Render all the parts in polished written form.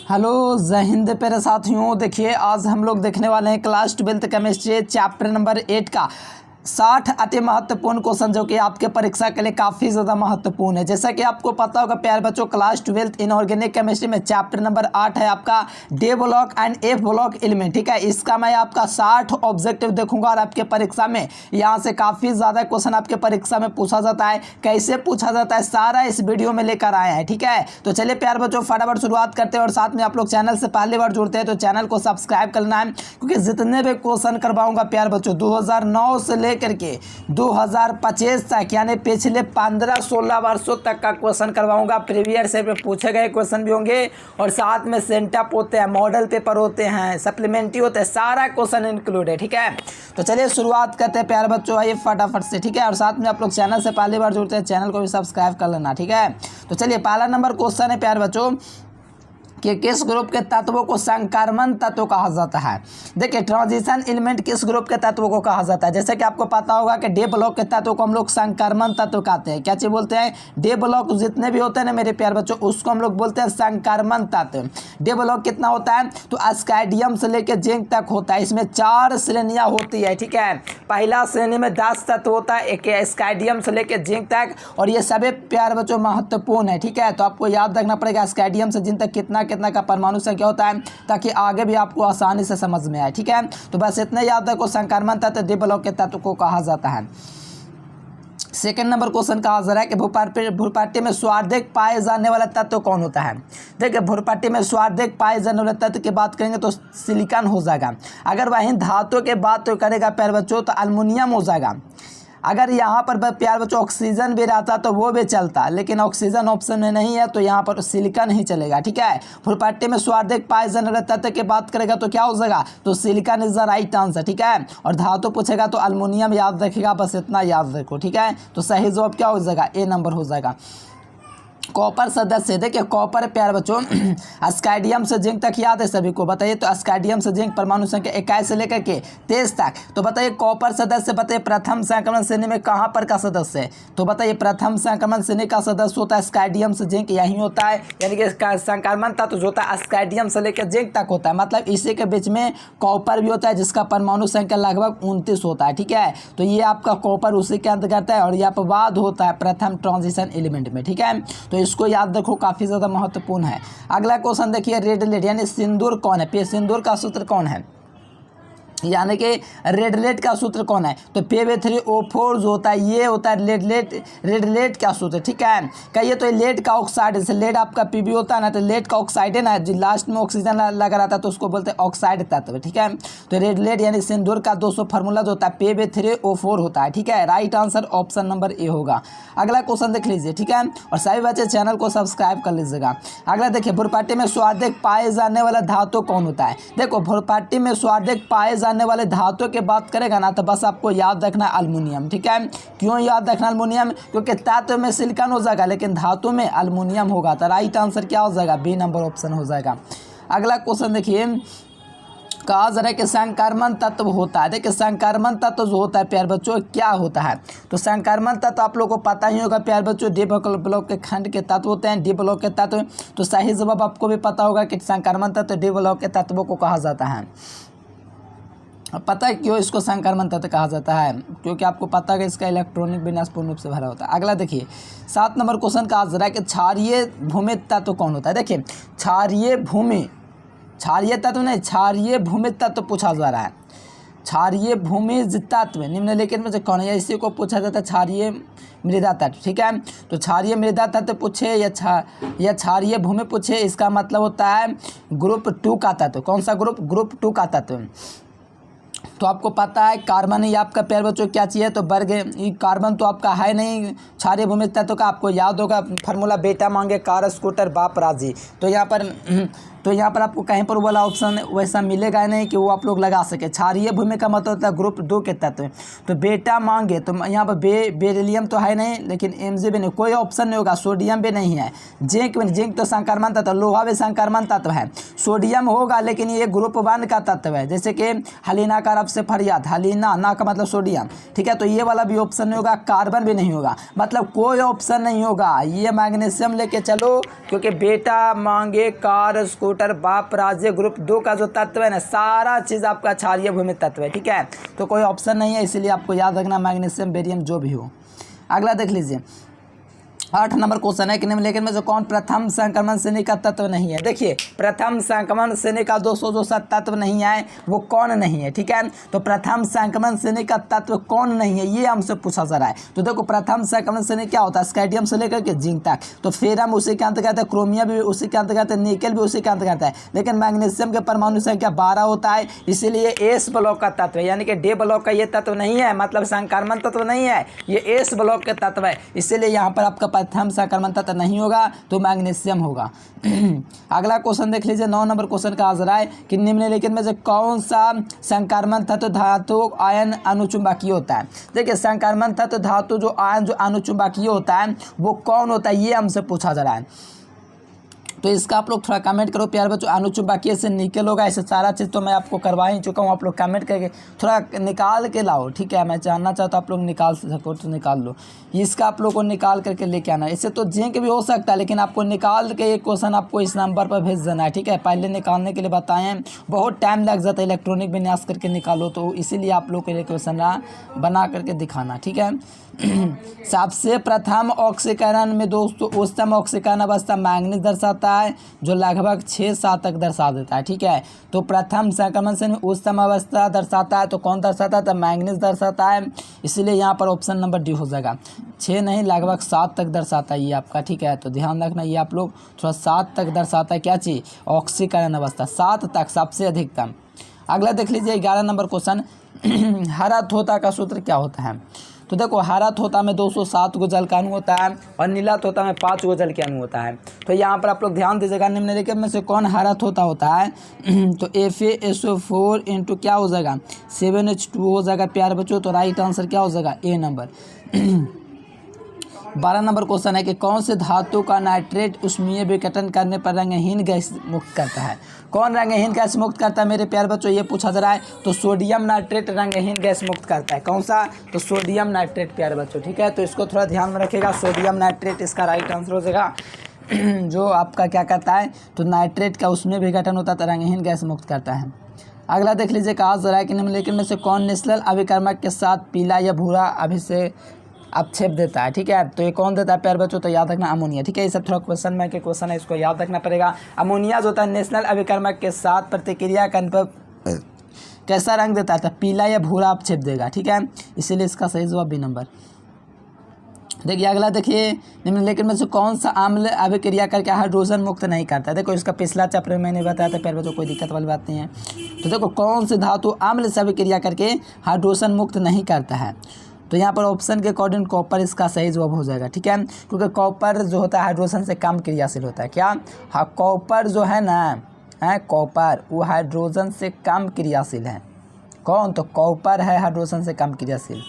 Hello जय हिंद प्यारे साथियों। देखिए आज हम लोग देखने वाले हैं class 12th chemistry chapter number 8 का 60 अति महत्वपूर्ण क्वेश्चन जो कि आपके परीक्षा के लिए काफ़ी ज़्यादा महत्वपूर्ण है। जैसा कि आपको पता होगा प्यारे बच्चों, क्लास 12th इनऑर्गेनिक केमिस्ट्री में चैप्टर नंबर 8 है आपका day block and F block element. ठीक है, इसका मैं आपका 60 ऑब्जेक्टिव देखूंगा और आपके परीक्षा में यहाँ से काफ़ी ज़्यादा क्वेश्चन आपके परीक्षा में पूछा जाता है। कैसे पूछा जाता है सारा इस वीडियो में लेकर आए हैं। ठीक है, तो चलिए प्यारे बच्चों फटाफट शुरुआत करते हैं। और साथ में आप लोग चैनल से पहली बार जुड़ते हैं तो चैनल को सब्सक्राइब करना है, क्योंकि जितने भी क्वेश्चन करवाऊंगा प्यारे बच्चों 2009 से करके 2025 तक यानी पिछले 15-16 वर्षों तक का क्वेश्चन करवाऊंगा। प्रीवियस से पूछे गए क्वेश्चन भी होंगे और साथ में सेंटअप होते हैं, मॉडल पेपर होते हैं, सप्लीमेंट्री होते हैं, सारा क्वेश्चन इंक्लूड है। ठीक है, तो चलिए शुरुआत करते हैं प्यारे बच्चों, आइए फटाफट से। ठीक है, और साथ में आप लोग चैनल से पहली बार जुड़ते हैं चैनल को भी सब्सक्राइब कर लेना। ठीक है, तो चलिए पहला नंबर क्वेश्चन है प्यारे बच्चों कि किस ग्रुप के तत्वों को संक्रमण तत्व कहा जाता है। देखिए ट्रांजिशन एलिमेंट किस ग्रुप के तत्वों को कहा जाता है। जैसे कि आपको पता होगा कि डे ब्लॉक के तत्वों को हम लोग संक्रमण तत्व कहते हैं। क्या चीज बोलते हैं? डे ब्लॉक जितने भी होते हैं ना मेरे प्यारे बच्चों, उसको हम लोग बोलते हैं संक्रमण तत्व। डे ब्लॉक कितना होता है तो अस्काइडियम से लेकर जिंक तक होता है। इसमें 4 श्रेणियां होती है। ठीक है, पहला श्रेणी में 10 तत्व होता है, एक अस्काइडियम से लेकर जिंक तक, और ये सभी प्यारे बच्चों महत्वपूर्ण है। ठीक है, तो आपको याद रखना पड़ेगा अस्काइडियम से जिंक तक कितना का परमाणु संख्या होता है, ताकि आगे भी आपको आसानी से समझ में आए। ठीक है, तो बस इतना याद रखो, संक्रमण तत्व डे ब्लॉक के तत्व को कहा जाता है। सेकंड नंबर क्वेश्चन कहा जा रहा है कि भूपट्टी में स्वार्थिक पाए जाने वाला तत्व कौन होता है। देखिए भूपट्टी में स्वार्थिक पाए जाने वाले तत्व की बात करेंगे तो सिलिकॉन हो जाएगा। अगर वहीं धातु की बात तो करेगा प्यारे बच्चों तो एल्युमिनियम हो जाएगा। अगर यहाँ पर प्यारे बच्चों ऑक्सीजन भी रहता तो वो भी चलता, लेकिन ऑक्सीजन ऑप्शन में नहीं है तो यहाँ पर सिलिकॉन ही चलेगा। ठीक है, भूपट्टी में स्वार्थिक पाए जाने वाले तत्व की बात करेगा तो क्या हो जाएगा तो silicon is the right answer. ठीक है, और धातु पूछेगा तो एल्युमिनियम याद रखेगा, बस इतना याद रखो। ठीक है, तो सही जवाब क्या हो जाएगा ए नंबर हो जाएगा। कॉपर सदस्य, देखिए कॉपर प्यारे बच्चों अस्काइडियम से जिंक तक याद है सभी को, बताइए तो अस्काइडियम से जिंक परमाणु संख्या 21 से लेकर के 23 तक। तो बताइए कॉपर सदस्य बताइए प्रथम संक्रमण श्रेणी में कहाँ पर का सदस्य है। तो बताइए प्रथम संक्रमण श्रेणी का सदस्य होता है अस्काइडियम से जिंक, यही होता है। यानी कि संक्रमण तत्व जो होता है अस्काइडियम से लेकर जिंक तक होता है, मतलब इसी के बीच में कॉपर भी होता है जिसका परमाणु संख्या लगभग 29 होता है। ठीक है, तो ये आपका कॉपर उसी के अंतर्गत है और ये अपवाद होता है प्रथम ट्रांजिशन एलिमेंट में। ठीक है, तो इसको याद रखो, काफी ज्यादा महत्वपूर्ण है। अगला क्वेश्चन देखिए रेड लेड यानी सिंदूर कौन है। पे सिंदूर का सूत्र कौन है, यानी कि रेड लेड का सूत्र कौन है तो Pb3O4 जो होता है ये होता है रेड लेड का सूत्र। ठीक है, कहिए तो लेड का ऑक्साइड, जैसे लेड आपका Pb होता है ना तो लेड का ऑक्साइड है ना, जो लास्ट में ऑक्सीजन लगा रहता है तो उसको बोलते हैं ऑक्साइड तत्व। ठीक है, तो रेड लेड यानी सिंदूर का 200 फार्मूला जो होता है Pb3O4 होता है। ठीक है, right answer option number A होगा। अगला क्वेश्चन देख लीजिए। ठीक है, और सभी बच्चे चैनल को सब्सक्राइब कर लीजिएगा। अगला देखिए भूपट्टी में स्वार्थिक पाए जाने वाला धातु कौन होता है। देखो भूपट्टी में स्वार्थिक पाए जाने वाले धातु की बात करेगा ना तो बस आपको याद रखना एल्युमिनियम। ठीक है, क्यों याद रखना एल्युमिनियम, क्योंकि तत्व में सिलिकॉन हो जाएगा लेकिन धातु में एल्युमिनियम होगा। तो राइट आंसर क्या हो जाएगा बी नंबर ऑप्शन हो जाएगा। अगला क्वेश्चन देखिए कहा जा रहा है कि संक्रमण तत्व होता है। देखिए संक्रमण तत्व जो होता है प्यारे बच्चों क्या होता है तो संक्रमण तत्व आप लोगों को पता ही होगा प्यारे बच्चों डी ब्लॉक के खंड के तत्व होते हैं, डी ब्लॉक के तत्व। तो सही जवाब आपको भी पता होगा कि संक्रमण तत्व डी ब्लॉक के तत्वों को कहा जाता है। पता है क्यों इसको संक्रमण तत्व कहा जाता है, क्योंकि आपको पता है कि इसका इलेक्ट्रॉनिक विन्यास पूर्ण रूप से भरा होता है। अगला देखिए 7 नंबर क्वेश्चन कहा जा रहा है कि क्षारीय भूमि तत्व कौन होता है। देखिए क्षारीय तत्व नहीं, क्षारीय भूमि तत्व पूछा जा रहा है। क्षारीय भूमि तत्व निम्नलिखित में से कौन है, इसी को पूछा जाता है क्षारीय मृदा तत्व। ठीक है, तो क्षारीय मृदा तत्व पूछे या क्षारीय भूमि पूछे, इसका मतलब होता है ग्रुप 2 का तत्व। कौन सा ग्रुप 2 का तत्व। तो आपको पता है कार्बन ही आपका प्यारे बच्चों क्या चाहिए तो वर्ग, कार्बन तो आपका है नहीं क्षारीय भूमि तत्व का। आपको याद होगा फार्मूला बेटा मांगे कार स्कूटर बाप राजी। तो यहाँ पर आपको कहीं पर वाला ऑप्शन वैसा मिलेगा नहीं कि वो आप लोग लगा सके। क्षारीय भूमि का मतलब होता है ग्रुप 2 के तत्व। तो बेटा मांगे तो यहाँ पर बेरिलियम तो है नहीं, लेकिन Mg भी नहीं, कोई ऑप्शन नहीं होगा। सोडियम भी नहीं है, जिंक तो संक्रमण तत्व, लोहा भी संक्रमण तत्व है। सोडियम होगा लेकिन ये ग्रुप 1 का तत्व है, जैसे कि हलीनाकार फरियाद, हलीना, ना का मतलब सोडियम, ठीक है। तो ये वाला भी ऑप्शन नहीं होगा, कार्बन भी नहीं होगा, मतलब कोई ऑप्शन नहीं होगा। ये मैग्नीशियम लेके चलो, क्योंकि बेटा मांगे कार स्कूटर बाप राज्य ग्रुप 2 का जो तत्व है ना, सारा चीज़ आपका क्षारीय भूमि तत्व है, ठीक है। तो कोई ऑप्शन नहीं है, इसीलिए आपको याद रखना मैग्नीशियम, बेरियम जो भी हो। अगला देख लीजिए 8 नंबर क्वेश्चन है कि निम्नलिखित में जो कौन प्रथम संक्रमण श्रेणी का तत्व नहीं है। देखिए प्रथम संक्रमण श्रेणी का दोस्तों जो तत्व नहीं है वो कौन नहीं है, ठीक है। तो प्रथम संक्रमण श्रेणी का तत्व कौन नहीं है ये हमसे पूछा जा रहा है। तो देखो प्रथम संक्रमण श्रेणी क्या होता है, स्कैंडियम से लेकर के जिंक तक। तो फेरम उसी के अंतर्गत है, क्रोमियम भी उसी के अंतर्गत है, निकेल भी उसी के अंतर्गत है। लेकिन मैग्नीशियम के परमाणु संख्या 12 होता है, इसीलिए एस ब्लॉक का तत्व है, यानी कि डी ब्लॉक का ये तत्व नहीं है, मतलब संक्रमण तत्व नहीं है, ये एस ब्लॉक के तत्व है। इसीलिए यहाँ पर आपका प्रथम संक्रमण तत्व नहीं होगा, तो मैग्नीशियम होगा। अगला क्वेश्चन देख लीजिए 9 नंबर क्वेश्चन का आंसर है कि निम्नलिखित में से कौन सा संक्रमण तत्व धातु आयन अनुचुंबकीय होता है। देखिए संक्रमण तत्व धातु जो आयन जो अनुचुंबकीय होता है वो कौन होता है, ये हमसे पूछा जा रहा है। तो इसका आप लोग थोड़ा कमेंट करो प्यार बच्चों। अनुचुंबकीय से निकल होगा, ऐसे सारा चीज़ तो मैं आपको करवा ही चुका हूँ, आप लोग कमेंट करके थोड़ा निकाल के लाओ, ठीक है। मैं जानना चाहता हूँ आप लोग निकाल सको तो निकाल लो, इसका आप लोग को निकाल करके लेके आना। इससे तो जिंक भी हो सकता है, लेकिन आपको निकाल के एक क्वेश्चन आपको इस नंबर पर भेज देना है, ठीक है। पहले निकालने के लिए बताएं, बहुत टाइम लग जाता है, इलेक्ट्रॉनिक विन्यास करके निकालो, तो इसीलिए आप लोग के लिए क्वेश्चन बना करके दिखाना, ठीक है। सबसे प्रथम ऑक्सीकरण में दोस्तों उच्चतम ऑक्सीकरण अवस्था मैंगनीज दर्शाता है, जो लगभग 6-7 तक दर्शा देता है, ठीक है। तो प्रथम संक्रमण से उच्चतम अवस्था दर्शाता है, तो कौन दर्शाता है, तो मैंगनीज दर्शाता है। इसलिए यहाँ पर ऑप्शन नंबर डी हो जाएगा। 6 नहीं लगभग 7 तक दर्शाता है ये आपका, ठीक है। तो ध्यान रखना ये आप लोग थोड़ा 7 तक दर्शाता है, क्या चीज़, ऑक्सीकरण अवस्था 7 तक सबसे अधिकतम। अगला देख लीजिए 11 नंबर क्वेश्चन, हरा थोता का सूत्र क्या होता है। तो देखो हरा थोता में 207 गो जल का अणु होता है और नीला थोता में 5 गो जल के अणु होता है। तो यहाँ पर आप लोग ध्यान दीजिएगा, निम्नलिखित में से कौन हरा थोता होता है। तो FeSO4 इंटू क्या हो जाएगा 7H2 हो जाएगा प्यार बच्चों। तो राइट आंसर क्या हो जाएगा ए नंबर। 12 नंबर क्वेश्चन है कि कौन से धातु का नाइट्रेट ऊष्मीय विघटन करने पर रंगहीन गैस मुक्त करता है। कौन रंगहीन गैस मुक्त करता है मेरे प्यार बच्चों, ये पूछा जा रहा है। तो सोडियम नाइट्रेट रंगहीन गैस मुक्त करता है, कौन सा, तो सोडियम नाइट्रेट प्यार बच्चों, ठीक है। तो इसको थोड़ा ध्यान में रखिएगा, सोडियम नाइट्रेट इसका राइट आंसर हो जाएगा। जो आपका क्या करता है, तो नाइट्रेट का उसमें विघटन होता है तो रंगहीन गैस मुक्त करता है। अगला देख लीजिए कहा जा रहा है कि निम्नलिखित में से कौन निश्चल अभिकर्मक के साथ पीला या भूरा अपक्षेप देता है, ठीक है। तो ये कौन देता है प्यार बच्चों, तो याद रखना अमोनिया, ठीक है। ये सब थोड़ा क्वेश्चन में के क्वेश्चन है, इसको याद रखना पड़ेगा। अमोनिया जो होता है नेशनल अभिकर्मक के साथ प्रतिक्रिया करने पर कैसा रंग देता है, तो पीला या भूरा अपक्षेप देगा, ठीक है। इसीलिए इसका सही जवाब बी नंबर। देखिए अगला देखिए, निम्नलिखित में से कौन सा अम्ल अभिक्रिया करके हाइड्रोजन मुक्त नहीं करता है। देखो इसका पिछला चैप्टर मैंने बताया था प्यार बच्चों, कोई दिक्कत वाली बात नहीं है। तो देखो कौन से धातु अम्ल से अभिक्रिया करके हाइड्रोजन मुक्त नहीं करता है। तो यहाँ पर ऑप्शन के अकॉर्डिंग कॉपर इसका सही जवाब हो जाएगा, ठीक है। क्योंकि कॉपर जो होता है हाइड्रोजन से कम क्रियाशील होता है, क्या, हाँ कॉपर जो है ना, है कॉपर वो हाइड्रोजन से कम क्रियाशील है। कौन, तो कॉपर है हाइड्रोजन से कम क्रियाशील,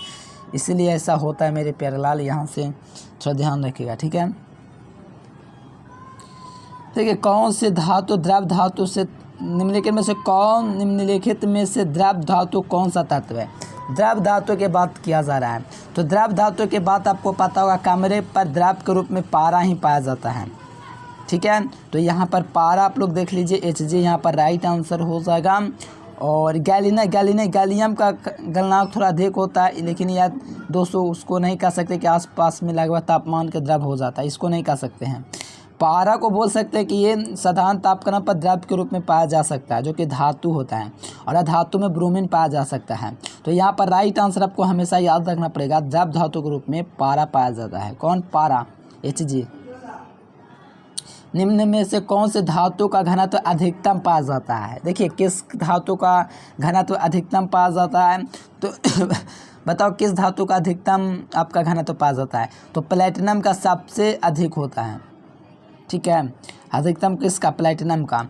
इसीलिए ऐसा होता है मेरे प्यारे लाल, यहाँ से थोड़ा ध्यान रखिएगा, ठीक है। देखिए कौन से धातु द्रव धातु से निम्नलिखित में से द्रव धातु कौन सा तत्व है। द्रव धातु के बात किया जा रहा है। तो द्रव धातु के बाद आपको पता होगा कमरे पर द्रव के रूप में पारा ही पाया जाता है, ठीक है। तो यहाँ पर पारा आप लोग देख लीजिए Hg यहाँ पर राइट आंसर हो जाएगा। और गैलियम का गलनांक थोड़ा अधिक होता है, लेकिन यार दोस्तों उसको नहीं कह सकते कि आसपास में लगभग तापमान के द्रव हो जाता है, इसको नहीं कह सकते हैं। पारा को बोल सकते हैं कि ये साधारण तापक्रम पर द्रव के रूप में पाया जा सकता है, जो कि धातु होता है, और धातु में ब्रोमीन पाया जा सकता है। तो यहाँ पर राइट आंसर आपको हमेशा याद रखना पड़ेगा, द्रव धातु के रूप में पारा पाया जाता है। कौन, पारा, Hg। निम्न में से कौन से धातु का घनत्व अधिकतम पाया जाता है। देखिए किस धातु का घनत्व अधिकतम पाया जाता है, तो बताओ किस धातु का अधिकतम आपका घनत्व पाया जाता है। तो प्लेटिनम का सबसे अधिक होता है, ठीक है। अधिकतम किसका, प्लेटिनम का।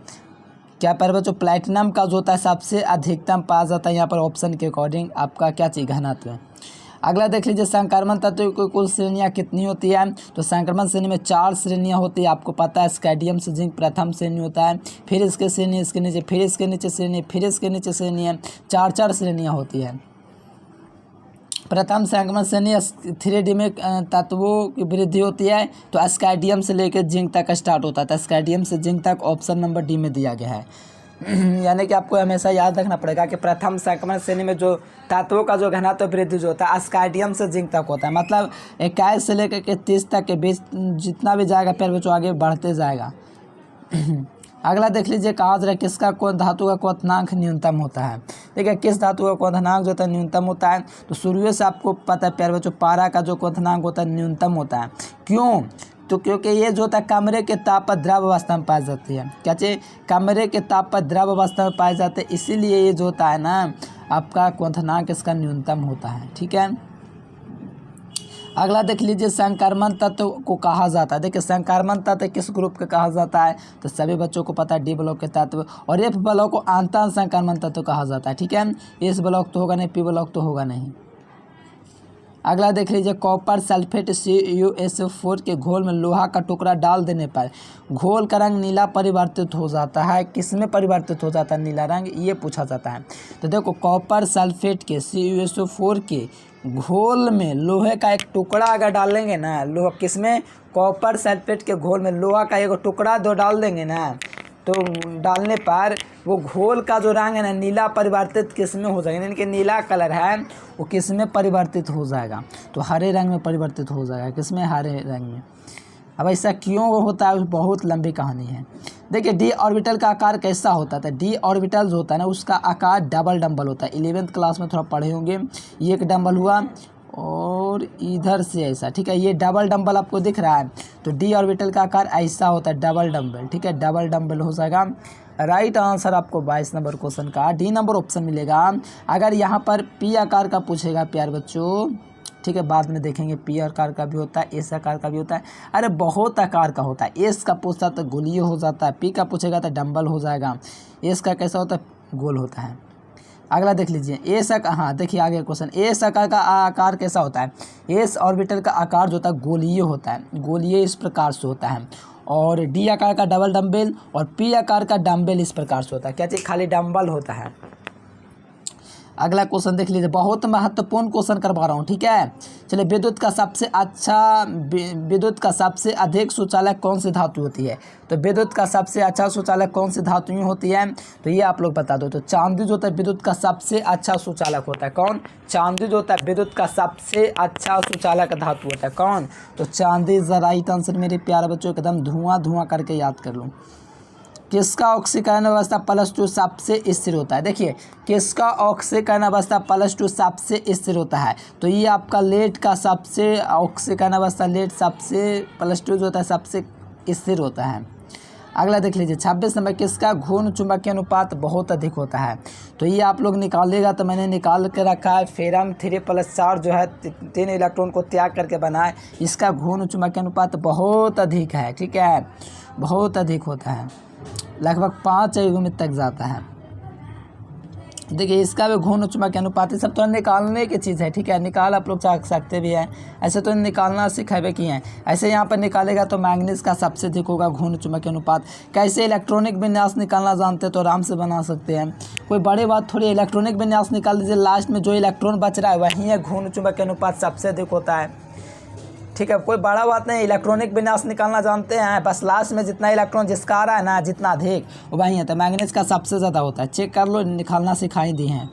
क्या पर बच्चों, प्लेटिनम का जो होता है सबसे अधिकतम पाया जाता है यहाँ पर ऑप्शन के अकॉर्डिंग आपका क्या चाहिए, घनत्व। अगला देख लीजिए संक्रमण तत्व की कुल श्रेणियाँ कितनी होती है। तो संक्रमण श्रेणी में 4 श्रेणियाँ होती है, आपको पता है। स्कैंडियम से जिंक प्रथम श्रेणी होता है, फिर इसके श्रेणी, इसके नीचे, फिर इसके नीचे श्रेणी, फिर इसके नीचे श्रेणी है। 4 श्रेणियाँ होती है। प्रथम संक्रमण श्रेणी 3D में तत्वों की वृद्धि होती है। तो स्कैंडियम से लेकर जिंक तक स्टार्ट होता है। तो स्कैंडियम से जिंक तक ऑप्शन नंबर डी में दिया गया है। यानी कि आपको हमेशा याद रखना पड़ेगा कि प्रथम संक्रमण श्रेणी में जो तत्वों का जो घनत्व वृद्धि जो होता है स्कैंडियम से जिंक तक होता है। मतलब 21 से लेकर के 30 तक के बीच जितना भी जाएगा प्यारे बच्चों आगे बढ़ते जाएगा। अगला देख लीजिए, कहा जा रहा है किसका कौन धातु का क्वथनांक न्यूनतम होता है। देखिए किस धातु का क्वथनांक जो होता है न्यूनतम होता है। तो शुरू से आपको पता है प्यारे बच्चों, पारा का जो क्वथनांक होता है न्यूनतम होता है। क्यों? तो क्योंकि ये जो होता है कमरे के ताप पर द्रव अवस्था में पाई जाती है। क्या चाहिए? कमरे के ताप पर द्रव अवस्था में पाए जाते हैं, इसीलिए ये जो होता है ना आपका क्वथनांक इसका न्यूनतम होता है। ठीक है। अगला देख लीजिए, संक्रमण तत्व को कहा जाता है। देखिए संक्रमण तत्व किस ग्रुप का कहा जाता है। तो सभी बच्चों को पता है डी ब्लॉक के तत्व, और एफ ब्लॉक को आंतन संक्रमण तत्व कहा जाता है। ठीक है। एस ब्लॉक तो होगा नहीं, पी ब्लॉक तो होगा नहीं। अगला देख लीजिए, कॉपर सल्फेट CuSO4 के घोल में लोहा का टुकड़ा डाल देने पर घोल का रंग नीला परिवर्तित हो जाता है। किसमें परिवर्तित हो जाता है नीला रंग, ये पूछा जाता है। तो देखो कॉपर सल्फेट के CuSO4 के घोल में लोहे का एक टुकड़ा अगर डालेंगे ना, लोहा किसमें, कॉपर सल्फेट के घोल में लोहा का एक टुकड़ा दो डाल देंगे ना, तो डालने पर वो घोल का जो रंग है ना नीला परिवर्तित किस में हो जाएगा, यानी कि नीला कलर है वो किस में परिवर्तित हो जाएगा, तो हरे रंग में परिवर्तित हो जाएगा। किस में? हरे रंग में। अब ऐसा क्यों होता है, बहुत लंबी कहानी है। देखिए डी ऑर्बिटल का आकार कैसा होता था। डी ऑर्बिटल जो होता है ना उसका आकार डबल डंबल होता है। 11th क्लास में थोड़ा पढ़े होंगे। ये एक डंबल हुआ और इधर से ऐसा, ठीक है, ये डबल डंबल आपको दिख रहा है। तो डी ऑर्बिटल का आकार ऐसा होता है, डबल डंबल। ठीक है, डबल डंबल हो जाएगा। राइट आंसर आपको 22 नंबर क्वेश्चन का डी नंबर ऑप्शन मिलेगा। अगर यहाँ पर पी आकार का पूछेगा प्यार बच्चों, ठीक है, बाद में देखेंगे, पी आकार का भी होता है, एस आकार का भी होता है, अरे बहुत आकार का होता है। एस का पूछता तो गोलीय हो जाता है, पी का पूछेगा तो डंबल हो जाएगा, एस का कैसा होता है, गोल होता है। अगला देख लीजिए, एस हाँ देखिए आगे क्वेश्चन, एस आकार का आकार कैसा होता है। एस ऑर्बिटल का आकार जो होता है गोलीय होता है, गोलीय इस प्रकार से होता है। और डी आकार का डबल डंबल और पी आकार का डंबल इस प्रकार से होता है। क्या चीज़, खाली डंबल होता है। अगला क्वेश्चन देख लीजिए, बहुत महत्वपूर्ण क्वेश्चन करवा रहा हूँ, ठीक है। चलिए, विद्युत का सबसे अधिक सुचालक कौन सी धातु होती है। तो विद्युत का सबसे अच्छा सुचालक कौन सी धातु होती है, तो ये आप लोग बता दो। तो चांदी जो होता है विद्युत का सबसे अच्छा सुचालक होता है। कौन? चांदी जो होता है विद्युत का सबसे अच्छा सुचालक धातु होता है। कौन? तो चांदी इज द राइट आंसर मेरे प्यारे बच्चों, एकदम धुआं धुआं करके याद कर लो। किसका ऑक्सीकरण अवस्था +2 सबसे स्थिर होता है। देखिए किसका ऑक्सीकरण अवस्था +2 सबसे स्थिर होता है। तो ये आपका लेड का सबसे ऑक्सीकरण अवस्था लेड सबसे +2 जो होता है सबसे स्थिर होता है। अगला देख लीजिए 26 नंबर, किसका घूर्ण चुंबकीय अनुपात बहुत अधिक होता है। तो ये आप लोग निकालिएगा, तो मैंने निकाल के रखा है। फेरम 3+4 जो है 3 इलेक्ट्रॉन को त्याग करके बना है, इसका घूर्ण चुंबकीय अनुपात बहुत अधिक है। ठीक है, बहुत अधिक होता है, लगभग 5 युग्मित तक जाता है। देखिए इसका भी घूर्ण चुंबकीय अनुपात सब तो निकालने की चीज़ है। ठीक है, निकाल आप लोग चाह सकते भी हैं, ऐसे तो निकालना सिखावे किए हैं। ऐसे यहाँ पर निकालेगा तो मैंगनीज का सबसे अधिक होगा घूर्ण चुंबकीय अनुपात। कैसे इलेक्ट्रॉनिक विन्यास निकालना जानते तो आराम से बना सकते हैं, कोई बड़ी बात थोड़ी। इलेक्ट्रॉनिक विन्यास निकाल दीजिए, लास्ट में जो इलेक्ट्रॉन बच रहा है वहीं है घूर्ण चुंबकीय अनुपात सबसे अधिक होता है। ठीक है, कोई बड़ा बात नहीं, इलेक्ट्रॉनिक विन्यास निकालना जानते हैं, बस लास्ट में जितना इलेक्ट्रॉन जिसका आ रहा है ना जितना अधिक वही है। तो मैंगनीज का सबसे ज़्यादा होता है, चेक कर लो, निकालना सिखाई दी हैं।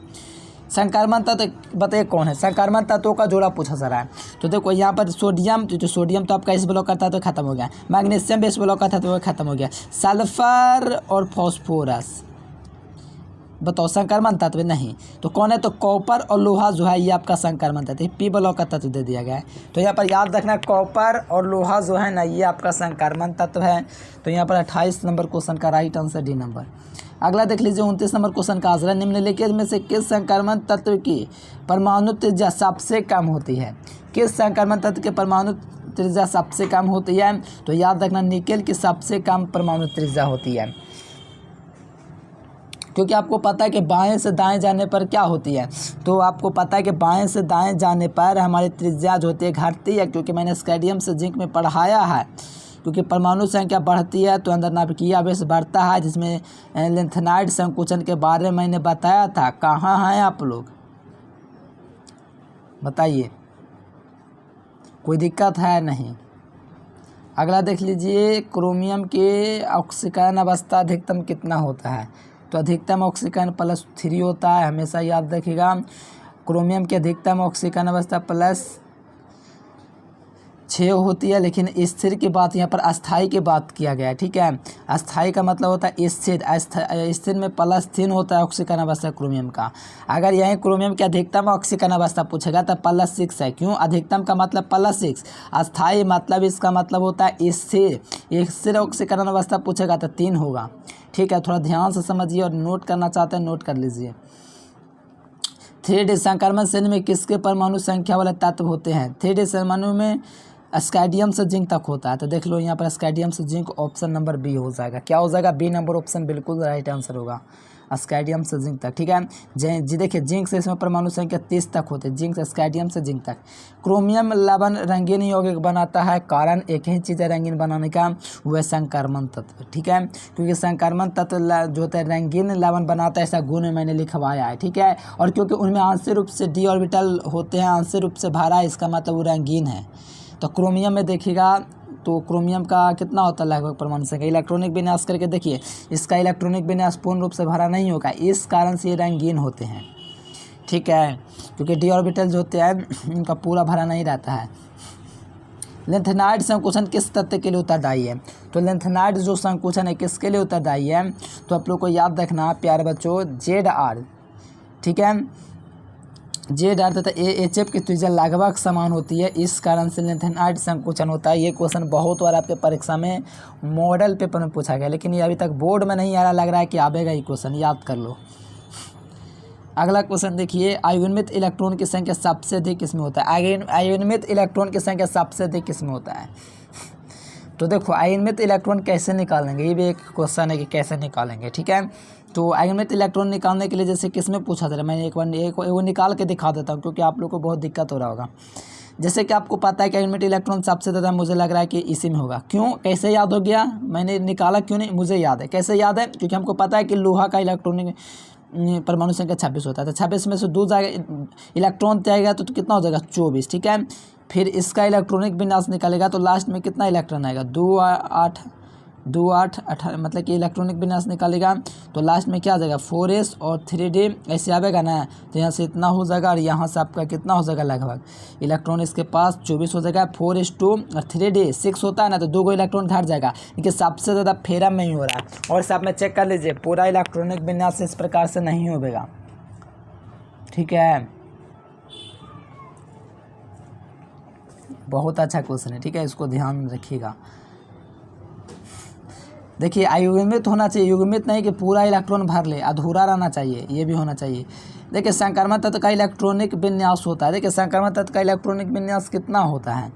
संक्रमण तत्व बताइए कौन है। संक्रमण तत्वों का जोड़ा पूछा जा रहा है। तो देखो यहाँ पर सोडियम, तो सोडियम तो आपका इस ब्लॉक करता है तो खत्म हो गया। मैग्नीशियम भी इस ब्लॉक का था तो खत्म हो गया। सल्फर और फॉस्फोरस बताओ संक्रमण तत्व नहीं, तो कौन है, तो कॉपर और लोहा जो है ये आपका संक्रमण तत्व, पी ब्लॉक का तत्व दे दिया गया है। तो यहाँ पर याद रखना कॉपर और लोहा जो है ना ये आपका संक्रमण तत्व है। तो यहाँ पर 28 नंबर क्वेश्चन का राइट आंसर डी नंबर। अगला देख लीजिए 29 नंबर क्वेश्चन का आंसर है, निम्नलिखित में से किस संक्रमण तत्व की परमाणु त्रिज्या सबसे कम होती है। किस संक्रमण तत्व की परमाणु त्रिज्या सबसे कम होती है, तो याद रखना निकेल की सबसे कम परमाणु त्रिज्या होती है। क्योंकि आपको पता है कि बाएं से दाएं जाने पर क्या होती है, तो आपको पता है कि बाएं से दाएं जाने पर हमारी त्रिज्या जो होती है घटती है, क्योंकि मैंने स्कैंडियम से जिंक में पढ़ाया है। क्योंकि परमाणु संख्या बढ़ती है तो अंदर नाभिकीय आवेश बढ़ता है, जिसमें लेंथेनाइड संकुचन के बारे में मैंने बताया था। कहाँ हैं आप लोग, बताइए, कोई दिक्कत है? नहीं। अगला देख लीजिए, क्रोमियम के ऑक्सीकरण अवस्था अधिकतम कितना होता है? तो अधिकतम ऑक्सीकरण +3 होता है, हमेशा याद रखिएगा। क्रोमियम की अधिकतम ऑक्सीकरण अवस्था +6 होती है, लेकिन स्थिर की बात यहाँ पर अस्थाई की बात किया गया है, ठीक है। अस्थाई का मतलब होता है स्थिर, स्थिर में +3 होता है ऑक्सीकरण अवस्था क्रोमियम का। अगर यहीं क्रोमियम की अधिकतम ऑक्सीकरण अवस्था पूछेगा तो +6 है। क्यों? अधिकतम का मतलब +6, अस्थाई मतलब इसका मतलब होता है स्थिर। स्थिर ऑक्सीकरण अवस्था पूछेगा तो 3 होगा, ठीक है। थोड़ा ध्यान से समझिए और नोट करना चाहते हैं नोट कर लीजिए। 3D संक्रमण श्रेणी में किसके परमाणु संख्या वाले तत्व होते हैं? 3D परमाणु में स्कैंडियम से जिंक तक होता है, तो देख लो यहाँ पर स्कैंडियम से जिंक, ऑप्शन नंबर बी हो जाएगा। क्या हो जाएगा? बी नंबर ऑप्शन बिल्कुल राइट आंसर होगा, स्कैंडियम से जिंक तक, ठीक है। जी देखिए, जिंक से इसमें परमाणु संख्या 30 तक होते हैं, जिंक से स्कैंडियम से जिंक तक। क्रोमियम लवण रंगीन यौगिक बनाता है, कारण एक ही चीज़ है रंगीन बनाने का, वह संक्रमण तत्व, ठीक है। क्योंकि संक्रमण तत्व जो होता है रंगीन लवण बनाता है, ऐसा गुण मैंने लिखवाया है, ठीक है। और क्योंकि उनमें आंशिक रूप से डी ऑर्बिटल होते हैं, आंशिक रूप से भरा है, इसका मतलब वो रंगीन है। तो क्रोमियम में देखिएगा तो क्रोमियम का कितना होता है लगभग परमाणु संख्या, इलेक्ट्रॉनिक विन्यास करके देखिए, इसका इलेक्ट्रॉनिक विन्यास पूर्ण रूप से भरा नहीं होगा, इस कारण से ये रंगीन होते हैं, ठीक है। क्योंकि डी ऑर्बिटल जो होते हैं इनका पूरा भरा नहीं रहता है। लेंथेनाइड संकुचन किस तत्व के लिए उत्तरदायी है? तो लेंथेनाइड जो संकुचन है किसके लिए उत्तरदायी है? तो आप लोग को याद रखना प्यारे बच्चों, ZR, ठीक है। ZR तथा AHF की त्रिज्या लगभग समान होती है, इस कारण से लेंथेनाइड संकुचन होता है। ये क्वेश्चन बहुत बार आपके परीक्षा में मॉडल पेपर में पूछा गया, लेकिन ये अभी तक बोर्ड में नहीं आ रहा, लग रहा है कि आवेगा ये क्वेश्चन, याद कर लो। अगला क्वेश्चन देखिए, अयुग्मित इलेक्ट्रॉन की संख्या सबसे अधिक किसमें होता है? अयुग्मित इलेक्ट्रॉन की संख्या सबसे अधिक किसमें होता है? तो देखो, अयुग्मित इलेक्ट्रॉन कैसे निकालेंगे, ये भी एक क्वेश्चन है कि कैसे निकालेंगे, ठीक है। तो अयुग्मित इलेक्ट्रॉन निकालने के लिए जैसे किसमें पूछा था, मैंने एक बार वो निकाल के दिखा देता हूँ, क्योंकि आप लोग को बहुत दिक्कत हो रहा होगा। जैसे कि आपको पता है कि अयुग्मित इलेक्ट्रॉन सबसे ज़्यादा मुझे लग रहा है कि इसी में होगा। क्यों, कैसे याद हो गया? मैंने निकाला क्यों नहीं, मुझे याद है। कैसे याद है? क्योंकि हमको पता है कि लोहा का इलेक्ट्रॉनिक परमाणु संख्या 26 होता है, तो 26 में से 2 जाएगा इलेक्ट्रॉन त्यागेगा तो कितना हो जाएगा? 24, ठीक है। फिर इसका इलेक्ट्रॉनिक विन्यास निकालेगा तो लास्ट में कितना इलेक्ट्रॉन आएगा? 2 8 18, मतलब कि इलेक्ट्रॉनिक विन्यास निकालेगा तो लास्ट में क्या आ जाएगा? 4s और 3d ऐसे आवेगा ना, तो यहाँ से इतना हो जाएगा और यहाँ से आपका कितना हो जाएगा? लगभग इलेक्ट्रॉन इसके पास 24 हो जाएगा। 4s2 और 3d 6 होता है ना, तो 2 इलेक्ट्रॉन घट जाएगा, लेकिन सबसे ज़्यादा फेरम में ही हो रहा है। और सब में चेक कर लीजिए, पूरा इलेक्ट्रॉनिक विन्यास इस प्रकार से नहीं होगा, ठीक है। बहुत अच्छा क्वेश्चन है, ठीक है, इसको ध्यान रखिएगा। देखिए, अयुग्मित होना चाहिए, युग्मित नहीं कि पूरा इलेक्ट्रॉन भर ले, अधूरा रहना चाहिए, ये भी होना चाहिए। देखिए, संक्रमण तत्व का इलेक्ट्रॉनिक विन्यास होता है। देखिए, संक्रमण तत्व का इलेक्ट्रॉनिक विन्यास कितना होता है,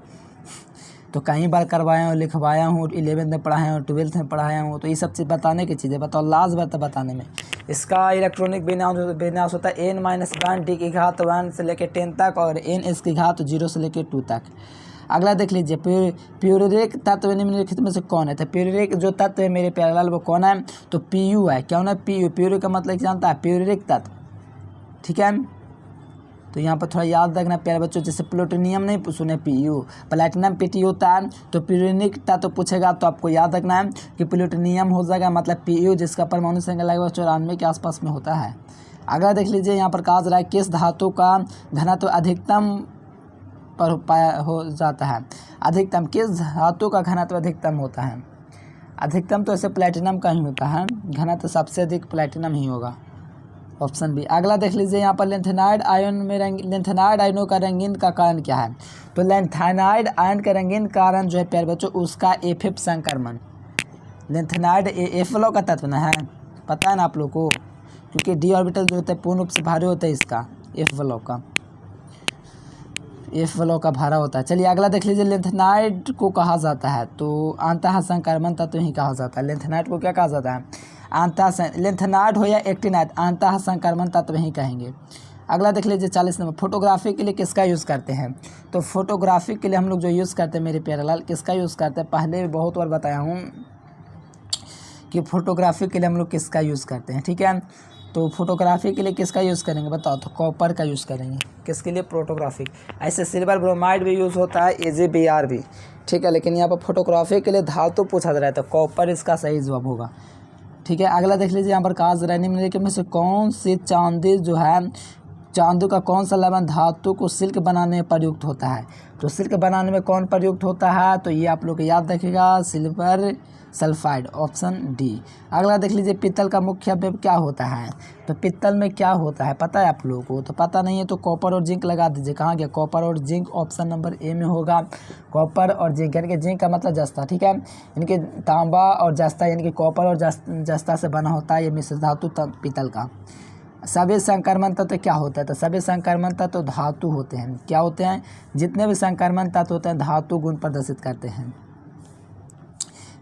तो कई बार करवाया हूँ, लिखवाया हूँ, 11th में पढ़ाया हूँ, 12th में पढ़ाया हूँ, तो ये सब चीज़ बताने की चीज़ें बताओ, लास्ट बात बताने में। इसका इलेक्ट्रॉनिक विन्यास होता है n-1 d की घात 1 से लेकर 10 तक और n(s) की घात 0 से लेकर 2 तक। अगला देख लीजिए, प्यूरिक तत्व निम्नलिखित में से कौन है? तो प्यूरिक जो तत्व है मेरे प्यारे लाल वो कौन है? तो Pu है। क्या होना? Pu। प्यूरिक का मतलब जानता है? प्यूरिक तत्व, ठीक है। तो यहाँ पर थोड़ा याद रखना प्यारे बच्चों, जैसे प्लूटोनियम नहीं सुने, Pu, प्लैटिनम Pt होता है, तो प्यूरिक तत्व पूछेगा तो आपको याद रखना है कि प्लूटोनियम हो जाएगा, मतलब Pu, जिसका परमाणु संख्या लगभग 94 के आसपास में होता है। अगला देख लीजिए, यहाँ पर कहा जा रहा है किस धातु का घनत्व अधिकतम पर हो जाता है? अधिकतम किस धातु का घनत्व अधिकतम होता है? अधिकतम तो ऐसे प्लैटिनम का ही होता है, घनत्व सबसे अधिक प्लैटिनम ही होगा, ऑप्शन बी। अगला देख लीजिए, यहाँ पर लेंथेनाइड आयनों का रंगीन का कारण क्या है? तो लेंथेनाइड आयन का रंगीन कारण जो है प्यारे बच्चों, उसका FF संक्रमण। लेंथेनाइड F वालों का तत्व ना है, पता है ना आप लोग को, क्योंकि डी ऑर्बिटल जो होता है पूर्ण रूप से भारी होता है, इसका F वालों का भारा होता है। चलिए अगला देख लीजिए, लेंथेनाइड को कहा जाता है, तो अंतः संक्रमण तत्व ही कहा जाता है। लेंथेनाइड को क्या कहा जाता है? लेंथेनाइड हो या एक्टिनाइड अंतः संक्रमण तत्व ही कहेंगे। अगला देख लीजिए 40 नंबर, फोटोग्राफी के लिए किसका यूज़ करते हैं? तो फोटोग्राफी के लिए हम लोग जो यूज़ करते हैं मेरे प्यारे लाल, किसका यूज़ करते हैं? पहले भी बहुत बार बताया हूँ कि फोटोग्राफी के लिए हम लोग किसका यूज़ करते हैं, ठीक है। तो फोटोग्राफी के लिए किसका यूज़ करेंगे बताओ? तो कॉपर का यूज़ करेंगे। किसके लिए? फोटोग्राफी। ऐसे सिल्वर ब्रोमाइड भी यूज़ होता है, AgBr भी, ठीक है, लेकिन यहाँ पर फोटोग्राफी के लिए धातु पूछा जा रहा है तो कॉपर इसका सही जवाब होगा, ठीक है। अगला देख लीजिए यहाँ पर काज रैनी में से कौन सी चांदी जो है, चांदी का कौन सा लवण धातु को सिल्क बनाने में प्रयुक्त होता है? तो सिल्क बनाने में कौन प्रयुक्त होता है? तो ये आप लोग याद रखिएगा, सिल्वर सल्फाइड, ऑप्शन डी। अगला देख लीजिए पित्तल का मुख्य अवयव क्या होता है? तो पित्तल में क्या होता है पता है आप लोगों को? तो पता नहीं है तो कॉपर और जिंक लगा दीजिए। कहाँ गया? कॉपर और जिंक, ऑप्शन नंबर ए में होगा। कॉपर और जिंक, यानी कि जिंक का मतलब जस्ता, ठीक है, यानी कि तांबा और जस्ता, यानी कि कॉपर और जस्ता से बना होता है ये मिश्र धातु पित्तल का। सभी संक्रमण तत्व क्या होता है? तो सभी संक्रमण तत्व धातु होते हैं। क्या होते हैं? जितने भी संक्रमण तत्व होते हैं धातु गुण प्रदर्शित करते हैं।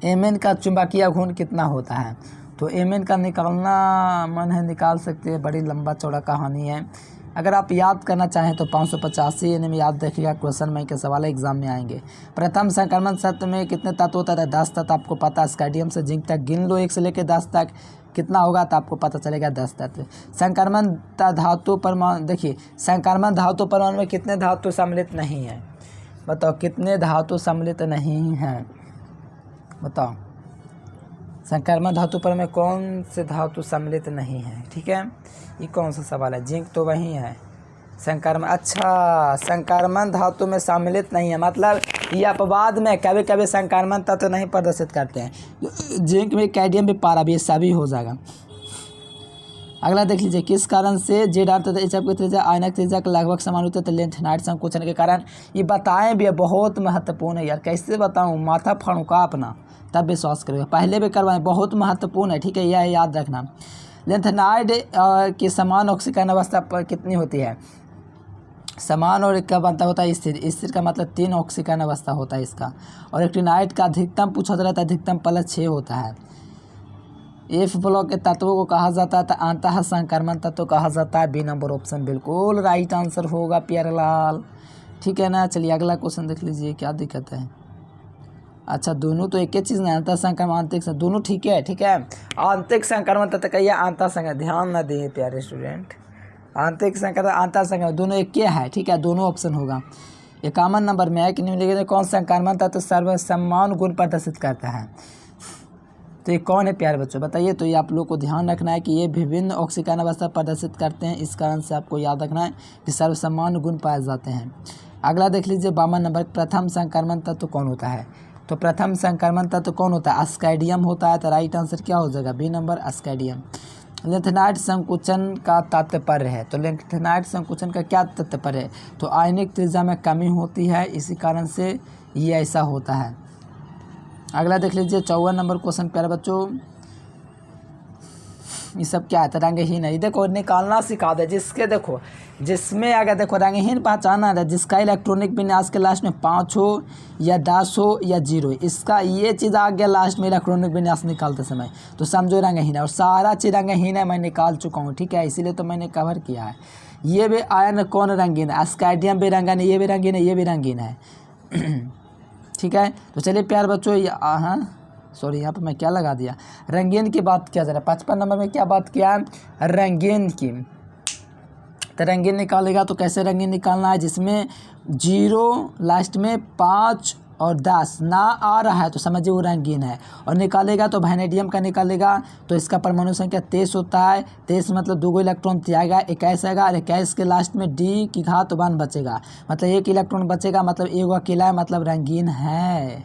Mn का चुंबकीय गुण कितना होता है? तो Mn का निकालना मन है निकाल सकते हैं, बड़ी लंबा चौड़ा कहानी है। अगर आप याद करना चाहें तो 585 यानी में याद रखिएगा, क्वेश्चन में के सवाल एग्जाम में आएंगे। प्रथम संक्रमण तत्व में कितने तत्व होता है? 10 तत्व आपको पता है। स्कैंडियम से जिंक तक गिन लो 1 से लेकर 10 तक, कितना होगा तो आपको पता चलेगा 10 तत्व। संक्रमण धातु परमाणु, देखिए संक्रमण धातु परमाणु में कितने धातु सम्मिलित नहीं है? बताओ कितने धातु सम्मिलित नहीं हैं? बताओ संक्रमण धातु पर में कौन से धातु सम्मिलित नहीं है? ठीक है, ये कौन सा सवाल है? जिंक तो वही है। संक्रमण, अच्छा संक्रमण धातु में सम्मिलित नहीं है, मतलब ये अपवाद में कभी कभी संक्रमण तत्व नहीं प्रदर्शित करते हैं। जिंक में कैडमियम भी, पारा भी, ये सभी हो जाएगा। अगला देख लीजिए, किस कारण से जेड आर तथा एचएफ की त्रिज्या आयनक त्रिज्या के लगभग समान होती है? तो लेंथेनाइड संकुचन के कारण। ये बताएं भी, बहुत महत्वपूर्ण है यार, कैसे बताऊं, माथा फाड़ूंगा अपना तब विश्वास करेगा। पहले भी करवाएं, बहुत महत्वपूर्ण है, ठीक है, यह याद रखना। लेंथेनाइड की समान ऑक्सीकरण अवस्था पर कितनी होती है? समान और क्या बनता होता है? स्थिर। स्थिर का मतलब 3 ऑक्सीकरण अवस्था होता है इसका। और एक्टिनाइड का अधिकतम पूछा जाता है, अधिकतम +6 होता है। एफ ब्लॉक के तत्वों को कहा जाता है तो अंतः संक्रमण तत्व कहा जाता है। बी नंबर ऑप्शन बिल्कुल राइट आंसर होगा प्यारे लाल, ठीक है ना। चलिए अगला क्वेश्चन देख लीजिए, क्या दिक्कत है? अच्छा दोनों तो एक ही चीज़ नहीं, अंतर संक्रमण आंतरिक दोनों ठीक है, ठीक है। आंतरिक संक्रमण तत्व कहिए, अंतर संक्रमण, ध्यान न दिए प्यारे स्टूडेंट, आंतरिक संक्रमण अंतर संक्रमण दोनों एक ही है, ठीक है, दोनों ऑप्शन होगा। 51 नंबर में है कि निम्नलिखित में कौन संक्रमण तत्व सर्वसमान गुण प्रदर्शित करता है? तो ये कौन है प्यारे बच्चों बताइए। तो ये आप लोग को ध्यान रखना है कि ये विभिन्न ऑक्सीकरण अवस्था प्रदर्शित करते हैं, इस कारण से आपको याद रखना है कि सर्वसमान गुण पाए जाते हैं। अगला देख लीजिए 52 नंबर, प्रथम संक्रमण तत्व कौन होता है? तो प्रथम संक्रमण तत्व कौन होता है? अस्कैडियम होता है। तो राइट आंसर क्या हो जाएगा? B number अस्कैडियम। लेंथेनाइड संकुचन का तात्पर्य है, तो लेंथेनाइड संकुचन का क्या तात्पर्य है? तो आयनिक त्रिज्या में कमी होती है, इसी कारण से ये ऐसा होता है। अगला देख लीजिए 54 नंबर क्वेश्चन प्यारे बच्चों, ये सब क्या है? तो रंगहीन है, ये देखो निकालना सिखा दे, जिसके देखो जिसमें अगर देखो रंगहीन पहचाना है, जिसका इलेक्ट्रॉनिक विन्यास के लास्ट में 5 हो या 10 हो या 0, इसका ये चीज़ आ गया लास्ट में इलेक्ट्रॉनिक विन्यास निकालते समय, तो समझो रंगहीन है। और सारा चीज़ रंगहीन है, मैं निकाल चुका हूँ, ठीक है, इसीलिए तो मैंने कवर किया है। ये भी आयन कौन रंगीन है? अस्कैडियम भी रंगीन है, ये भी रंगीन है, ये भी रंगीन है, ठीक है। तो चलिए प्यार बच्चों, हाँ सॉरी यहाँ पे मैं क्या लगा दिया, रंगीन की बात किया जा रहा है। 55 नंबर में क्या बात किया? रंगीन की। तो रंगीन निकालेगा तो कैसे रंगीन निकालना है? जिसमें 0 लास्ट में 5 और 10 ना आ रहा है तो समझिए वो रंगीन है। और निकालेगा तो वैनेडियम का निकालेगा, तो इसका परमाणु संख्या 23 होता है। 23 मतलब 2 इलेक्ट्रॉन त्यागा, 21 आएगा, और 21 के लास्ट में D की घात 1 बचेगा, मतलब 1 इलेक्ट्रॉन बचेगा, मतलब एगो अकेला है, मतलब रंगीन है।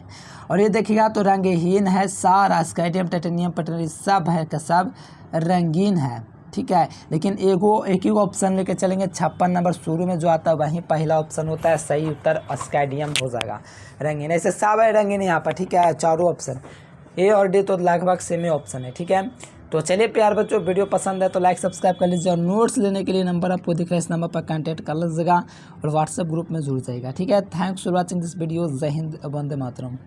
और ये देखिएगा तो रंगहीन है, सारा स्कैंडियम टाइटेनियम पटरी सब है का सब रंगीन है, ठीक है। लेकिन एक ही ऑप्शन लेके चलेंगे, 56 नंबर शुरू में जो आता है वहीं पहला ऑप्शन होता है, सही उत्तर स्कैंडियम हो जाएगा, रंगीन। ऐसे सब है रंगीन यहाँ पर, ठीक है, चारों ऑप्शन ए और डी तो लगभग सेम ही ऑप्शन है, ठीक है। तो चलिए प्यार बच्चों, वीडियो पसंद है तो लाइक सब्सक्राइब कर लीजिए, और नोट्स लेने के लिए नंबर आपको दिख रहा है, इस नंबर पर कांटेक्ट कर लीजिएगा और व्हाट्सएप ग्रुप में जुड़ जाएगा, ठीक है। Thanks for watching this video. जय हिंद, वंदे मातरम।